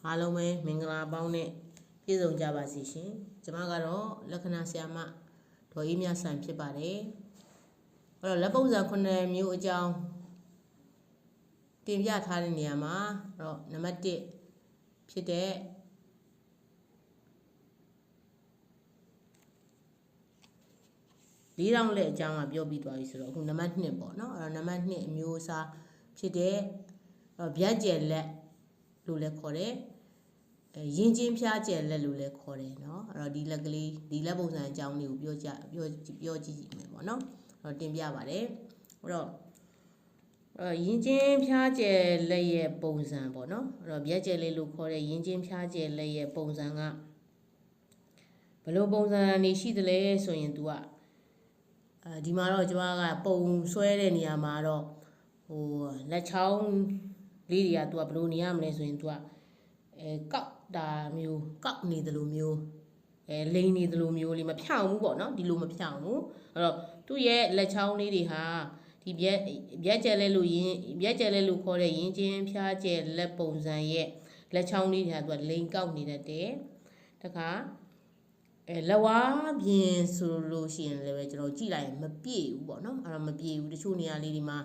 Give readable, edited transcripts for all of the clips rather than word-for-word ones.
အားလုံးပဲမင်္ဂလာပေါင်းနဲ့ပြည့်စုံကြပါစေရှင်ကျွန်မကတော့လက္ခဏာဆရာမဒေါ်အေးမြဆန်ဖြစ်ပါတယ်အဲ့တော့လက်ပုံစံ9မျိုးအကြောင်းတင်ပြထားတဲ့နေရာမှာအဲ့တော့နံပါတ်1ဖြစ်တဲ့4000လက်အကြောင်းကပြောပြီးသွားပြီဆိုတော့အခုနံပါတ်2ပေါ့နော်အဲ့တော့နံပါတ်2အမျိုးအစားဖြစ်တဲ့ဗျက်ကျယ်လက်လို့လည်းခေါ်တယ်ရင်းချင်းဖျားကျယ်လက်လို့လည်းခေါ်တယ်เนาะအဲ့တော့ဒီလက်ကလေးဒီလက်ပုံစံအကြောင်းလေးကိုပြောကြည့်မယ်ပေါ့နော်အဲ့တော့တင်ပြပါတယ်အဲ့တော့ရင်းချင်းဖျားကျယ်လက်ရဲ့ပုံစံပေါ့နော်အဲ့တော့ဗျက်ကျယ်လေးလို့ခေါ်တဲ့ရင်းချင်းဖျားကျယ်လက်ရဲ့ပုံစံကဘယ်လိုပုံစံနေရှိသလဲဆိုရင် तू ကဒီမှာတော့ကျွန်မကပုံဆွဲတဲ့နေရာမှာတော့ဟိုလက်ချောင်းလေးတွေက तू ကဘယ်လိုနေရမလဲဆိုရင် तू ကကောက်တာမျိုးကောက်နေတယ်လို့မျိုးလိန်နေတယ်လို့မျိုးလေးမဖြောင်းဘူးပေါ့နော်ဒီလိုမဖြောင်းဘူးအဲ့တော့သူ့ရဲ့လက်ချောင်းလေးတွေဟာဒီဗျက်ကျယ်လဲလို့ခေါ်တဲ့ရင်းချင်းဖျားကျယ်လက်ပုံစံရဲ့လက်ချောင်းလေးတွေဟာ तू ကလိန်ကောက်နေတတ်တယ်တခါလက်ဝါးပြင်ဆိုလို့ရှိရင်လည်းပဲကျွန်တော်ကြည့်လိုက်ရင်မပြည့်ဘူးပေါ့နော်အဲ့တော့မပြည့်ဘူးတချို့နေရာလေးဒီမှာ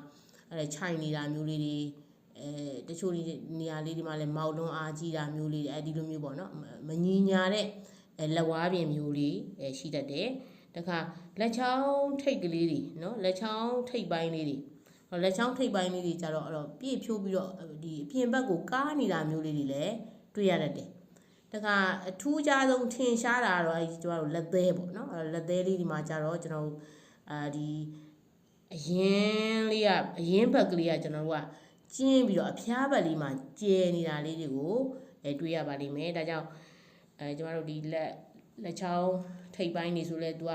အဲ့ခြိုင်နေတာမျိုးလေးတွေတချို့နေရာလေးဒီမှာလည်းမောက်လွန်းအားကြီးတာမျိုးလေးဒီလိုမျိုးပေါ့နော်မညီညာတဲ့လက်ဝါးပြင်မျိုးလေးရှိတတ်တယ်တခါလက်ချောင်းထိတ်ကလေးတွေနော်လက်ချောင်းထိတ်ပိုင်းလေးတွေလက်ချောင်းထိတ်ပိုင်းလေးတွေကြတော့အဲ့တော့ပြည့်ဖြိုးပြီးတော့ဒီအပြင်ဘက်ကိုကားနေတာမျိုးလေးတွေလည်းတွေ့ရတတ်တယ်တခါအထူးခြားဆုံးထင်ရှားတာတော့ကျမတို့လက်သေးပေါ့နော်အဲ့လက်သေးလေးဒီမှာကြတော့ကျွန်တော်ဒီအရင်ဘက်ကလေးကကျွန်တော်တို့ကကျင်းပြီးတော့အဖျားဘက်လေးမှာကျဲနေတာလေးတွေကိုတွေ့ရပါလိမ့်မယ်ဒါကြောင့်ကျမတို့ဒီလက်ချောင်းထိပ်ပိုင်းနေဆိုလဲသူက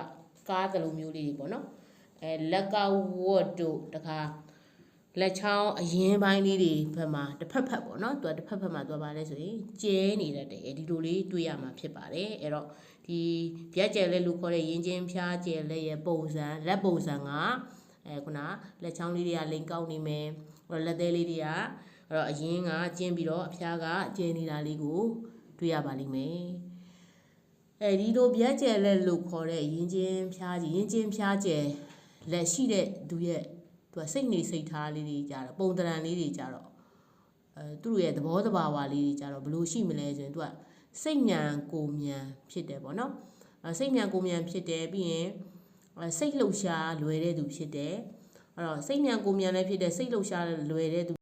ကားသလိုမျိုးလေးတွေပေါ့နော်လက်ကဝတ်တို့တခါလက်ချောင်းအရင်ပိုင်းလေးတွေဘက်မှာတစ်ဖက်ပေါ့နော်သူကတစ်ဖက်မှာသူကပါလဲဆိုရင်ကျဲနေတတ်တယ်ဒီလိုလေးတွေ့ရမှာဖြစ်ပါတယ်အဲ့တော့ဒီဗျက်ကျယ်လက်လို့ခေါ်တဲ့ရင်းချင်းဖျားကျယ်လက်ရဲ့ပုံစံလက်ပုံစံကခုနလက်ချောင်းလေးတွေကလိန်ကောက်နေမယ်လက်သေးလေးတွေကအဲ့တော့အရင်ကကျင်းပြီးတော့အဖျားကကျဲနေတာလေးကိုတွေ့ရပါလိမ့်မယ်ဒီလိုဗျက်ကျယ်လက်လို့ခေါ်တဲ့ရင်းချင်းဖျားကျယ်လက်ရှိတဲ့သူရဲ့သူကစိတ်နေစိတ်ထားလေးတွေကြတော့ပုံတရံလေးတွေကြတော့သူ့ရဲ့သဘောတဘာဝလေးတွေကြတော့ဘယ်လိုရှိမလဲဆိုရင်သူကစိတ်ညံကိုမြန်ဖြစ်တယ်ပေါ့နော်စိတ်ညံကိုမြန်ဖြစ်တယ်ပြီးရင်စိတ်လှုပ်ရှားလွယ်တဲ့သူဖြစ်တယ်အဲ့တော့စိတ်ညံကိုမြန်လည်းဖြစ်တယ်စိတ်လှုပ်ရှားလွယ်တဲ့သူ